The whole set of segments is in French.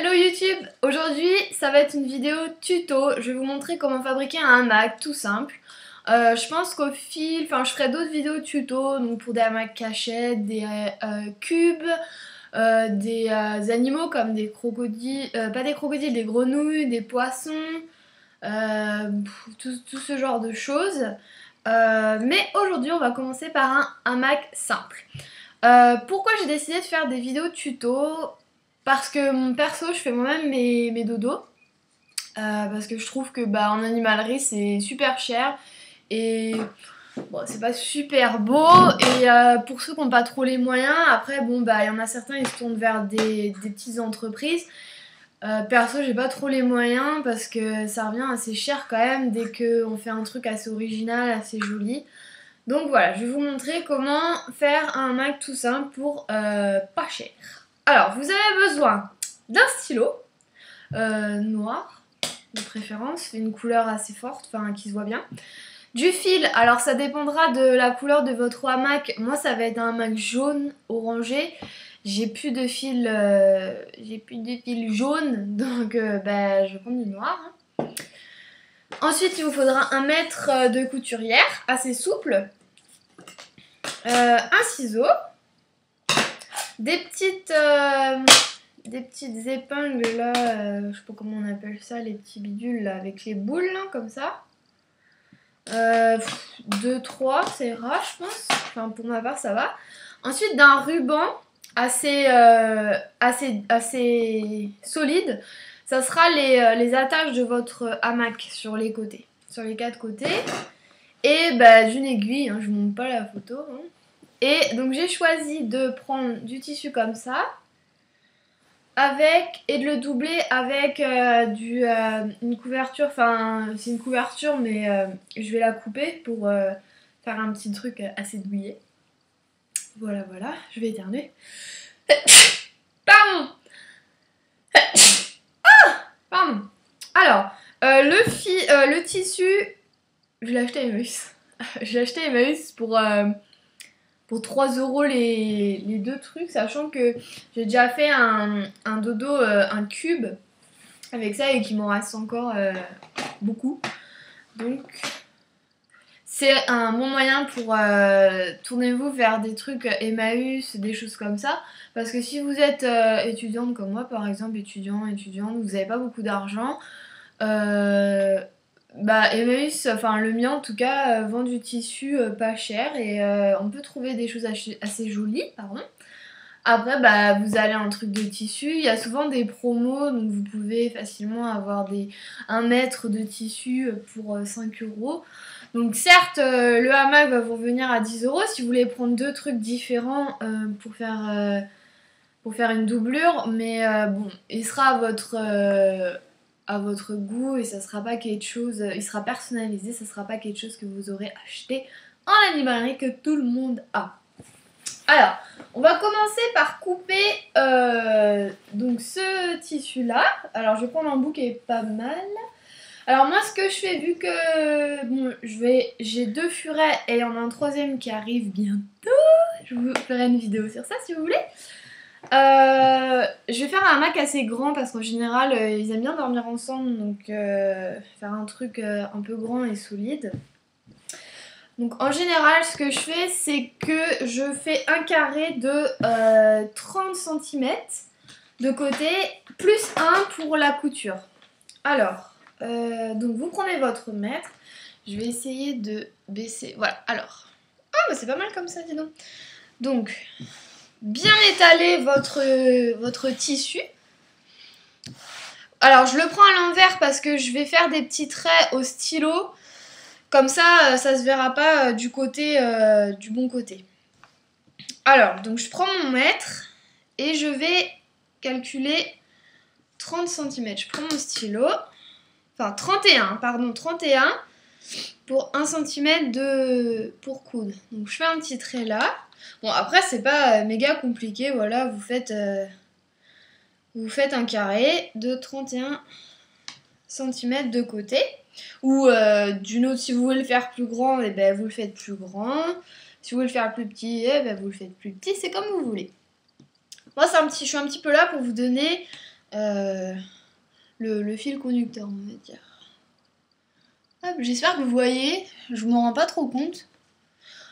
Hello YouTube, aujourd'hui ça va être une vidéo tuto, je vais vous montrer comment fabriquer un hamac tout simple. Je pense qu'au fil, je ferai d'autres vidéos tuto, donc pour des hamacs cachettes, des cubes, des animaux comme des crocodiles, pas des crocodiles, des grenouilles, des poissons, tout ce genre de choses. Mais aujourd'hui on va commencer par un hamac simple. Pourquoi j'ai décidé de faire des vidéos tuto? Parce que mon perso, je fais moi-même mes dodos. Parce que je trouve que en animalerie c'est super cher et bon, c'est pas super beau. Et pour ceux qui n'ont pas trop les moyens, après il y en a certains ils se tournent vers des petites entreprises. Perso, j'ai pas trop les moyens parce que ça revient assez cher quand même dès qu'on fait un truc assez original, assez joli. Donc voilà, je vais vous montrer comment faire un hamac tout simple pour pas cher. Alors, vous avez besoin d'un stylo noir, de préférence, une couleur assez forte, qui se voit bien. Du fil, alors ça dépendra de la couleur de votre hamac. Moi, ça va être un hamac jaune, orangé. J'ai plus de fil jaune, donc je vais prendre du noir. Ensuite, il vous faudra 1 mètre de couturière, assez souple. Un ciseau. Des petites épingles là, je sais pas comment on appelle ça, les petits bidules là, avec les boules là, comme ça. 2, 3, ça ira je pense. Enfin pour ma part ça va. Ensuite d'un ruban assez solide. Ça sera les attaches de votre hamac sur les côtés. Sur les 4 côtés. Et d'une aiguille, hein, je vous montre pas la photo. Hein. Et donc j'ai choisi de prendre du tissu comme ça et de le doubler avec une couverture, c'est une couverture mais je vais la couper pour faire un petit truc assez douillet. Voilà, je vais éternuer. Pardon. Pardon. Alors, le tissu, je l'ai acheté à Emmaüs. J'ai acheté à Emmaüs pour 3 € les 2 trucs, sachant que j'ai déjà fait un dodo, un cube avec ça et qu'il m'en reste encore beaucoup. Donc c'est un bon moyen pour tournez-vous vers des trucs Emmaüs, des choses comme ça. Parce que si vous êtes étudiante comme moi par exemple, étudiante, vous n'avez pas beaucoup d'argent, Emmaüs, le mien en tout cas, vend du tissu pas cher et on peut trouver des choses assez jolies, pardon. Après, vous allez un truc de tissu, il y a souvent des promos, donc vous pouvez facilement avoir 1 mètre de tissu pour 5 €. Donc certes, le hamac va vous revenir à 10 € si vous voulez prendre 2 trucs différents pour faire une doublure, mais bon, il sera à votre goût et ça sera pas quelque chose, il sera personnalisé, ça sera pas quelque chose que vous aurez acheté en animalerie que tout le monde a. Alors, on va commencer par couper donc ce tissu là. Alors je vais prendre un bout qui est pas mal. Alors moi ce que je fais, vu que bon, j'ai 2 furets et il y en a un 3e qui arrive bientôt, je vous ferai une vidéo sur ça si vous voulez. Je vais faire un hamac assez grand parce qu'en général ils aiment bien dormir ensemble, donc faire un truc un peu grand et solide. Donc en général ce que je fais c'est que je fais un carré de 30 cm de côté plus 1 pour la couture. Alors donc vous prenez votre mètre, je vais essayer de baisser, voilà, alors c'est pas mal comme ça, dis donc. Donc bien étaler votre tissu. Alors je le prends à l'envers parce que je vais faire des petits traits au stylo. Comme ça, ça se verra pas du bon côté. Alors, donc je prends mon mètre et je vais calculer 30 cm. Je prends mon stylo. Enfin 31 pour 1 cm pour coudre. Donc je fais un petit trait là. Bon après c'est pas méga compliqué, voilà, vous faites un carré de 31 cm de côté. Ou d'une autre, si vous voulez le faire plus grand, vous le faites plus grand. Si vous voulez le faire plus petit, vous le faites plus petit, c'est comme vous voulez. Moi je suis un petit peu là pour vous donner le fil conducteur, on va dire. J'espère que vous voyez, je m'en rends pas trop compte.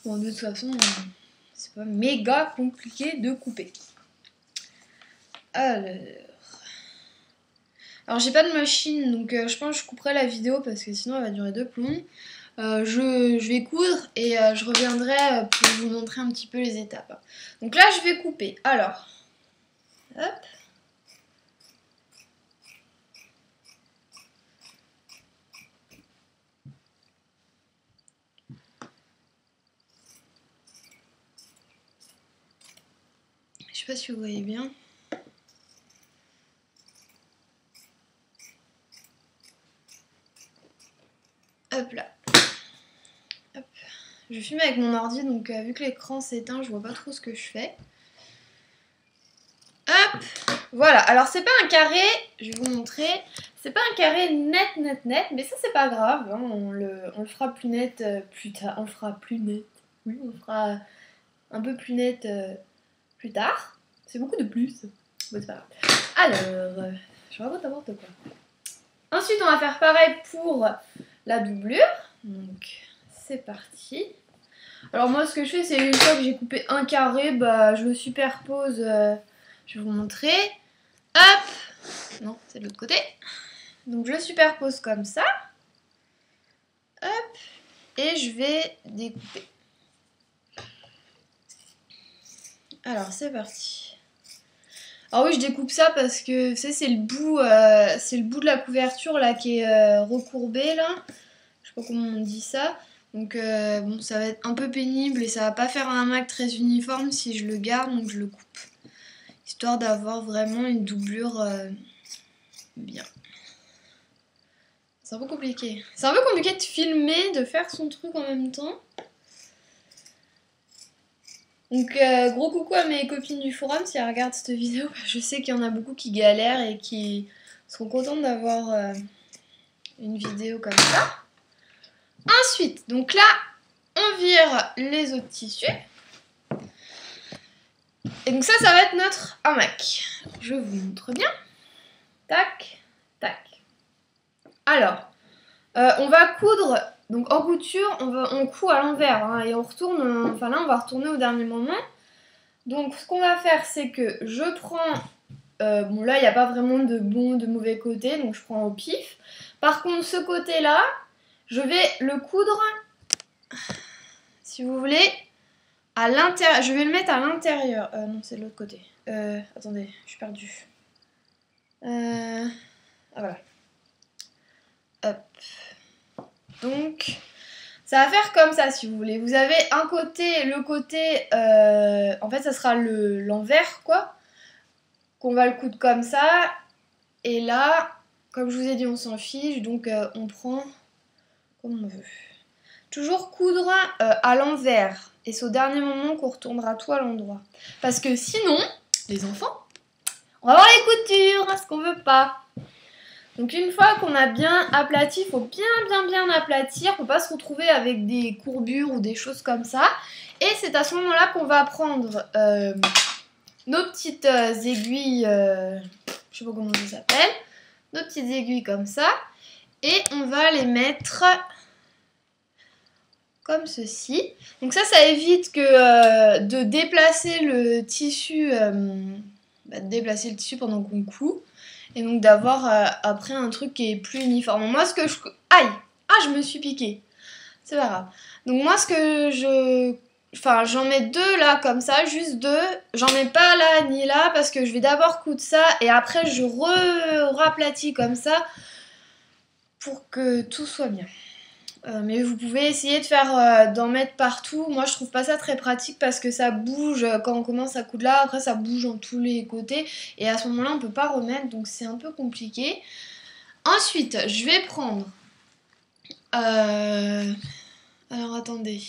Bon, de toute façon, c'est pas méga compliqué de couper. Alors j'ai pas de machine, donc je pense que je couperai la vidéo parce que sinon elle va durer 2 plombs. Je vais coudre et je reviendrai pour vous montrer un petit peu les étapes. Donc là je vais couper. Alors, hop. Je sais pas si vous voyez bien. Hop là. Hop. Je filme avec mon ordi, donc vu que l'écran s'éteint, je vois pas trop ce que je fais. Hop. Voilà. Alors c'est pas un carré, je vais vous montrer. C'est pas un carré net, mais ça c'est pas grave. Hein, on le fera plus net plus tard. On le fera plus net. Oui, on le fera un peu plus net plus tard. C'est beaucoup de plus. Bon, c'est pas grave. Alors, je raconte n'importe quoi. Ensuite, on va faire pareil pour la doublure. Donc, c'est parti. Alors moi, ce que je fais, c'est une fois que j'ai coupé un carré, bah, je le superpose. Je vais vous montrer. Hop. Non, c'est de l'autre côté. Donc, je le superpose comme ça. Hop. Et je vais découper. Alors, c'est parti. Alors oui, je découpe ça parce que c'est le bout de la couverture là qui est recourbé là. Je sais pas comment on dit ça. Donc bon, ça va être un peu pénible et ça va pas faire un hamac très uniforme si je le garde, donc je le coupe. Histoire d'avoir vraiment une doublure bien. C'est un peu compliqué. C'est un peu compliqué de filmer, de faire son truc en même temps. Donc gros coucou à mes copines du forum si elles regardent cette vidéo. Je sais qu'il y en a beaucoup qui galèrent et qui seront contentes d'avoir une vidéo comme ça. Ensuite, donc là, on vire les autres tissus. Et donc ça va être notre hamac. Je vous montre bien. Tac, tac. Alors, on va coudre. Donc en couture, on coud à l'envers hein, et on retourne. Enfin là, on va retourner au dernier moment. Donc ce qu'on va faire, c'est que je prends. Bon là, il n'y a pas vraiment de bon, de mauvais côté, donc je prends au pif. Par contre, ce côté-là, je vais le coudre, si vous voulez, à l'intérieur. Je vais le mettre à l'intérieur. Non, c'est de l'autre côté. Attendez, je suis perdue. Ah voilà. Hop. Donc, ça va faire comme ça, si vous voulez. Vous avez un côté, le côté, en fait, ça sera l'envers, quoi. Qu'on va le coudre comme ça. Et là, comme je vous ai dit, on s'en fiche. Donc, on prend comme on veut. Toujours coudre à l'envers. Et c'est au dernier moment qu'on retournera tout à l'endroit. Parce que sinon, les enfants, on va voir les coutures, ce qu'on veut pas. Donc une fois qu'on a bien aplati, il faut bien aplatir. Faut pas se retrouver avec des courbures ou des choses comme ça. Et c'est à ce moment-là qu'on va prendre nos petites aiguilles, je sais pas comment ça s'appelle, nos petites aiguilles comme ça. Et on va les mettre comme ceci. Donc ça évite que de déplacer le tissu, pendant qu'on coud. Et donc d'avoir après un truc qui est plus uniforme. Moi ce que je... Aïe! Ah, je me suis piquée. C'est pas grave. Donc moi ce que je... Enfin j'en mets deux là comme ça, juste deux. J'en mets pas là ni là parce que je vais d'abord coudre ça et après je raplatis comme ça pour que tout soit bien. Mais vous pouvez essayer de faire d'en mettre partout. Moi je trouve pas ça très pratique parce que ça bouge quand on commence à coudre là, après ça bouge dans tous les côtés et à ce moment là on peut pas remettre, donc c'est un peu compliqué. Ensuite je vais prendre alors attendez,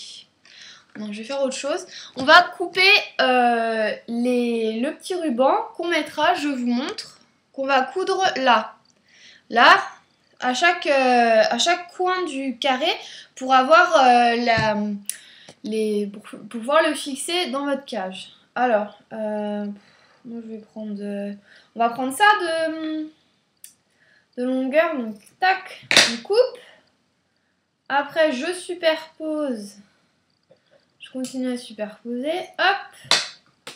non je vais faire autre chose. On va couper le petit ruban qu'on mettra, je vous montre, qu'on va coudre là. À chaque coin du carré pour avoir pour pouvoir le fixer dans votre cage. Alors, Moi je vais prendre on va prendre ça de longueur, donc tac, on coupe. Après je superpose. Je continue à superposer, hop.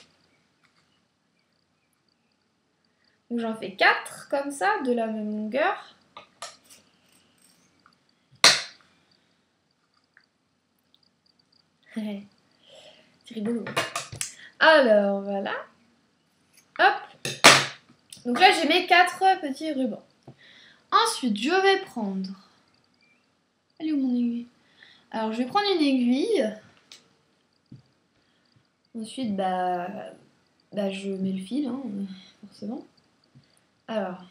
Donc j'en fais 4 comme ça, de la même longueur. C'est rigolo. Alors voilà. Hop. Donc là j'ai mes 4 petits rubans. Ensuite je vais prendre... Elle est où mon aiguille? Alors je vais prendre une aiguille. Ensuite je mets le fil, hein, forcément. Alors...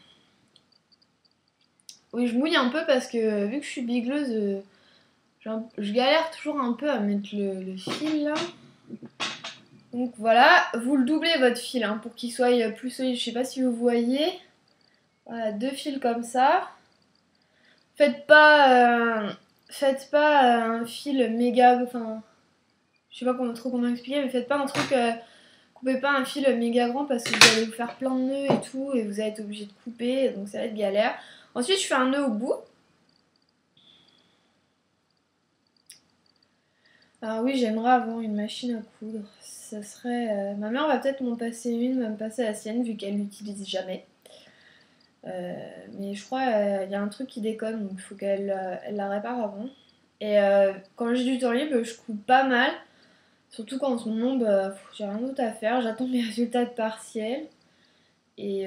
Oui, je mouille un peu parce que vu que je suis bigleuse, je galère toujours un peu à mettre le fil là. Donc voilà, vous le doublez votre fil hein, pour qu'il soit plus solide. Je sais pas si vous voyez. Voilà, 2 fils comme ça. Faites pas un fil méga... Enfin, je sais pas comment expliquer, mais faites pas un truc... coupez pas un fil méga grand parce que vous allez vous faire plein de nœuds et tout. Et vous allez être obligé de couper, donc ça va être galère. Ensuite, je fais un nœud au bout. Alors oui, j'aimerais avoir une machine à coudre. Ça serait... Ma mère va peut-être m'en passer une, va me passer la sienne vu qu'elle l'utilise jamais. Mais je crois qu'il y a un truc qui déconne, donc il faut qu'elle la répare avant. Et quand j'ai du temps libre, je coupe pas mal. Surtout quand en ce moment, j'ai rien d'autre à faire. J'attends mes résultats de partiel. Et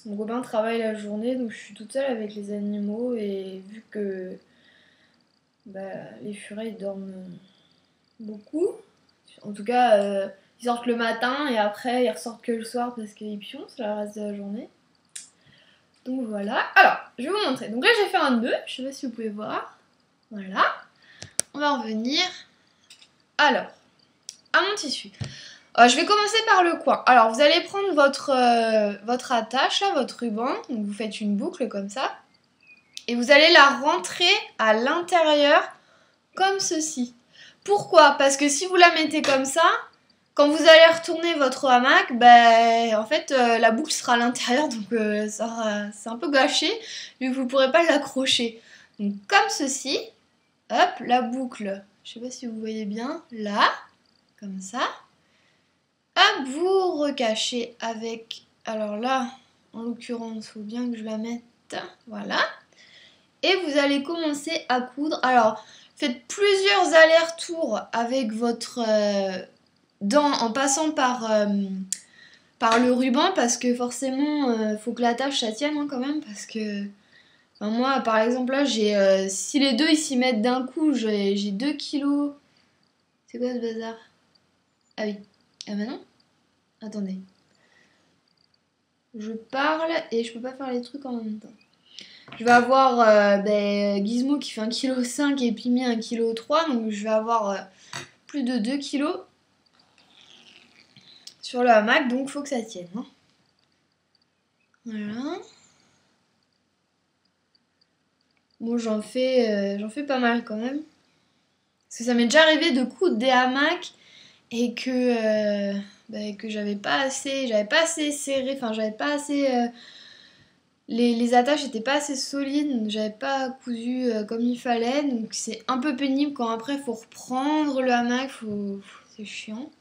mon copain travaille la journée, donc je suis toute seule avec les animaux. Et vu que les furets dorment beaucoup, en tout cas, ils sortent le matin et après ils ressortent que le soir parce qu'ils pioncent le reste de la journée. Donc voilà. Alors, je vais vous montrer. Donc là, j'ai fait un nœud. Je sais pas si vous pouvez voir. Voilà. On va revenir. Alors, à mon tissu. Je vais commencer par le coin. Alors, vous allez prendre votre attache, là, votre ruban. Donc, vous faites une boucle comme ça. Et vous allez la rentrer à l'intérieur comme ceci. Pourquoi? Parce que si vous la mettez comme ça, quand vous allez retourner votre hamac, en fait, la boucle sera à l'intérieur, donc c'est un peu gâché, vu que vous ne pourrez pas l'accrocher. Donc comme ceci, hop, la boucle, je ne sais pas si vous voyez bien, là, comme ça. Hop, vous recachez avec, alors là, en l'occurrence, il faut bien que je la mette, voilà. Et vous allez commencer à coudre. Alors, faites plusieurs allers-retours avec votre... en passant par le ruban parce que forcément faut que la tâche ça tienne hein, quand même parce que moi par exemple là j'ai si les deux ils s'y mettent d'un coup j'ai 2 kilos. C'est quoi ce bazar? Ah oui. Ah bah non. Attendez. Je parle et je peux pas faire les trucs en même temps. Je vais avoir Gizmo qui fait 1,5 kg et Pimi 1,3 kg, donc je vais avoir plus de 2 kilos sur le hamac, donc il faut que ça tienne. Hein. Voilà. Bon, j'en fais pas mal quand même. Parce que ça m'est déjà arrivé de coudre des hamacs et que j'avais pas assez serré, enfin j'avais pas assez... les attaches étaient pas assez solides, donc j'avais pas cousu comme il fallait. Donc c'est un peu pénible quand après il faut reprendre le hamac, c'est chiant.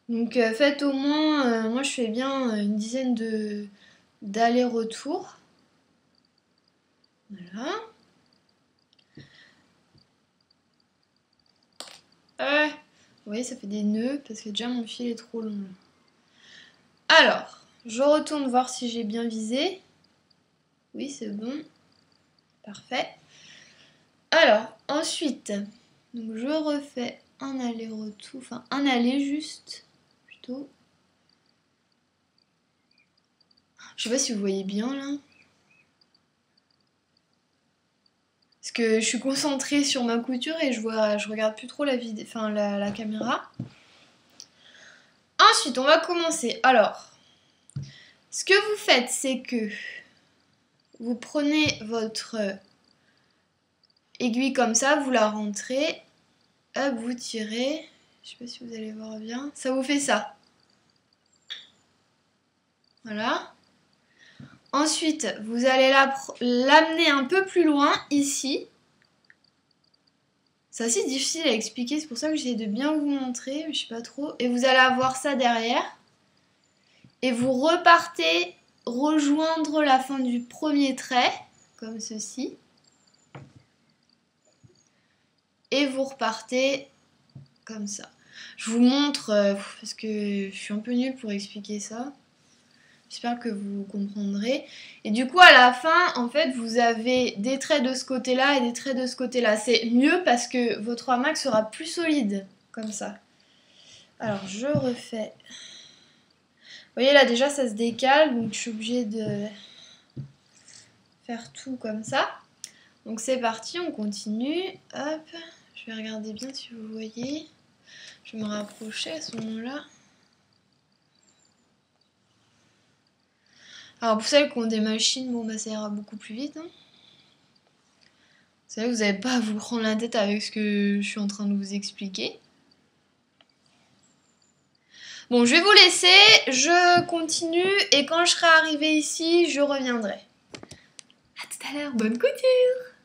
Donc faites au moins, moi je fais bien une dizaine d'allers-retours. Voilà. Vous voyez, ça fait des nœuds parce que déjà mon fil est trop long. Alors, je retourne voir si j'ai bien visé. Oui, c'est bon. Parfait. Alors, ensuite, donc je refais un aller-retour, enfin un aller juste, plutôt. Je sais pas si vous voyez bien là. Parce que je suis concentrée sur ma couture et je regarde plus trop la caméra. Ensuite, on va commencer. Alors, ce que vous faites, c'est que vous prenez votre aiguille comme ça, vous la rentrez, hop, vous tirez. Je sais pas si vous allez voir bien. Ça vous fait ça. Voilà. Ensuite, vous allez l'amener un peu plus loin, ici. C'est assez difficile à expliquer, c'est pour ça que j'essaie de bien vous montrer, mais je sais pas trop. Et vous allez avoir ça derrière. Et vous repartez rejoindre la fin du premier trait, comme ceci. Et vous repartez comme ça. Je vous montre, parce que je suis un peu nulle pour expliquer ça. J'espère que vous comprendrez. Et du coup, à la fin, en fait, vous avez des traits de ce côté-là et des traits de ce côté-là. C'est mieux parce que votre hamac sera plus solide, comme ça. Alors, je refais. Vous voyez, là, déjà, ça se décale, donc je suis obligée de faire tout comme ça. Donc, c'est parti, on continue. Hop, je vais regarder bien si vous voyez. Je vais me rapprocher à ce moment-là. Alors pour celles qui ont des machines, bon bah ça ira beaucoup plus vite. Hein. Vous savez, vous n'avez pas à vous prendre la tête avec ce que je suis en train de vous expliquer. Bon, je vais vous laisser, je continue et quand je serai arrivée ici, je reviendrai. À tout à l'heure, bonne couture!